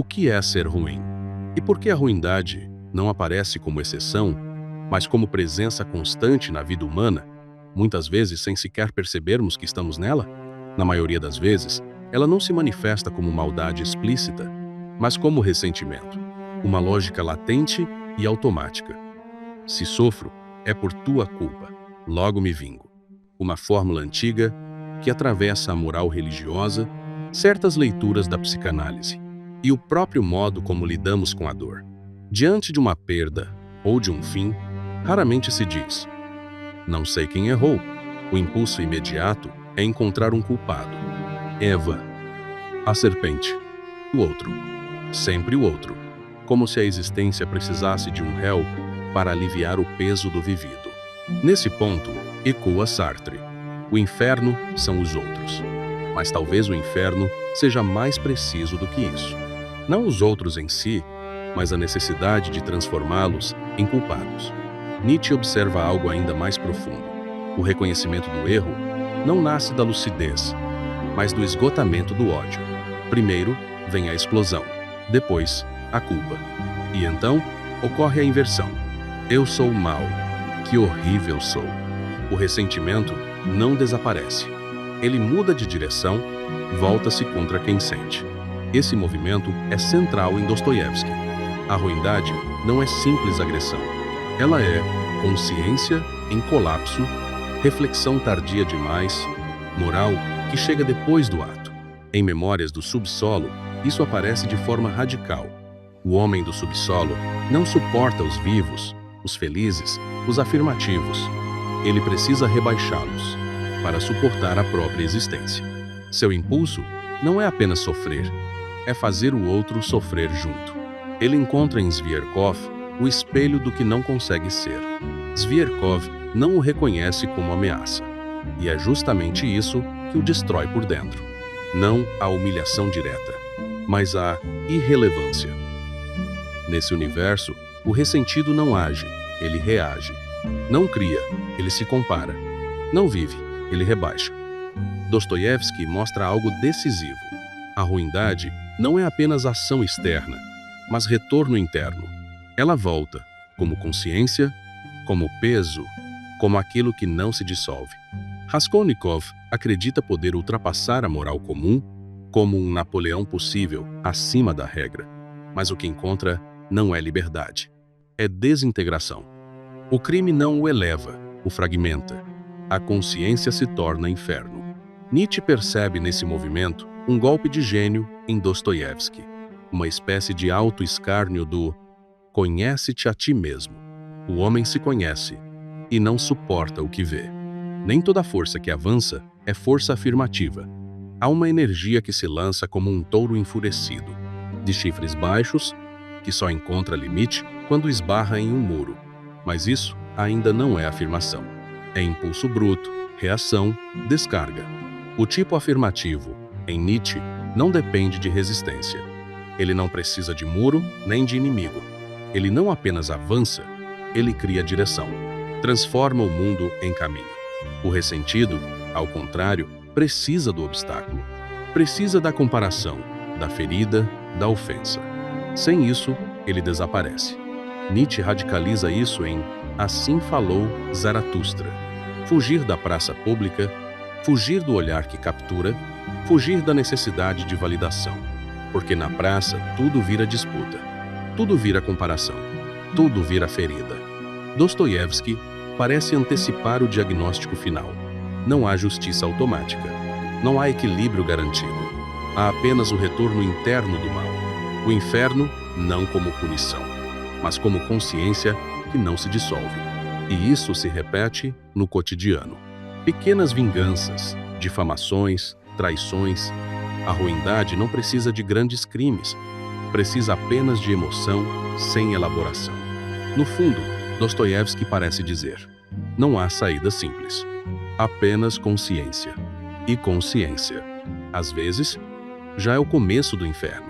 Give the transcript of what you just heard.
O que é ser ruim? E por que a ruindade não aparece como exceção, mas como presença constante na vida humana, muitas vezes sem sequer percebermos que estamos nela? Na maioria das vezes, ela não se manifesta como maldade explícita, mas como ressentimento, uma lógica latente e automática. Se sofro, é por tua culpa, logo me vingo. Uma fórmula antiga que atravessa a moral religiosa, certas leituras da psicanálise e o próprio modo como lidamos com a dor. Diante de uma perda ou de um fim, raramente se diz: não sei quem errou. O impulso imediato é encontrar um culpado. Eva, a serpente, o outro, sempre o outro, como se a existência precisasse de um réu para aliviar o peso do vivido. Nesse ponto, ecoa Sartre. O inferno são os outros. Mas talvez o inferno seja mais preciso do que isso. Não os outros em si, mas a necessidade de transformá-los em culpados. Nietzsche observa algo ainda mais profundo. O reconhecimento do erro não nasce da lucidez, mas do esgotamento do ódio. Primeiro vem a explosão, depois a culpa. E então ocorre a inversão. Eu sou o mal, que horrível sou. O ressentimento não desaparece. Ele muda de direção, volta-se contra quem sente. Esse movimento é central em Dostoiévski. A ruindade não é simples agressão. Ela é consciência em colapso, reflexão tardia demais, moral que chega depois do ato. Em Memórias do Subsolo, isso aparece de forma radical. O homem do subsolo não suporta os vivos, os felizes, os afirmativos. Ele precisa rebaixá-los para suportar a própria existência. Seu impulso não é apenas sofrer, é fazer o outro sofrer junto. Ele encontra em Zviarkov o espelho do que não consegue ser. Zviarkov não o reconhece como ameaça. E é justamente isso que o destrói por dentro. Não a humilhação direta, mas a irrelevância. Nesse universo, o ressentido não age, ele reage. Não cria, ele se compara. Não vive, ele rebaixa. Dostoiévski mostra algo decisivo. A ruindade não é apenas ação externa, mas retorno interno. Ela volta, como consciência, como peso, como aquilo que não se dissolve. Raskolnikov acredita poder ultrapassar a moral comum como um Napoleão possível acima da regra. Mas o que encontra não é liberdade, é desintegração. O crime não o eleva, o fragmenta. A consciência se torna inferno. Nietzsche percebe nesse movimento um golpe de gênio em Dostoiévski, uma espécie de auto-escárnio do conhece-te a ti mesmo. O homem se conhece e não suporta o que vê. Nem toda força que avança é força afirmativa. Há uma energia que se lança como um touro enfurecido, de chifres baixos, que só encontra limite quando esbarra em um muro. Mas isso ainda não é afirmação. É impulso bruto, reação, descarga. O tipo afirmativo, em Nietzsche, não depende de resistência. Ele não precisa de muro nem de inimigo. Ele não apenas avança, ele cria direção. Transforma o mundo em caminho. O ressentido, ao contrário, precisa do obstáculo. Precisa da comparação, da ferida, da ofensa. Sem isso, ele desaparece. Nietzsche radicaliza isso em Assim Falou Zaratustra. Fugir da praça pública, fugir do olhar que captura, fugir da necessidade de validação. Porque na praça tudo vira disputa, tudo vira comparação, tudo vira ferida. Dostoiévski parece antecipar o diagnóstico final. Não há justiça automática, não há equilíbrio garantido. Há apenas o retorno interno do mal. O inferno não como punição, mas como consciência que não se dissolve. E isso se repete no cotidiano. Pequenas vinganças, difamações, traições. A ruindade não precisa de grandes crimes, precisa apenas de emoção sem elaboração. No fundo, Dostoiévski parece dizer: não há saída simples, apenas consciência. E consciência, às vezes, já é o começo do inferno.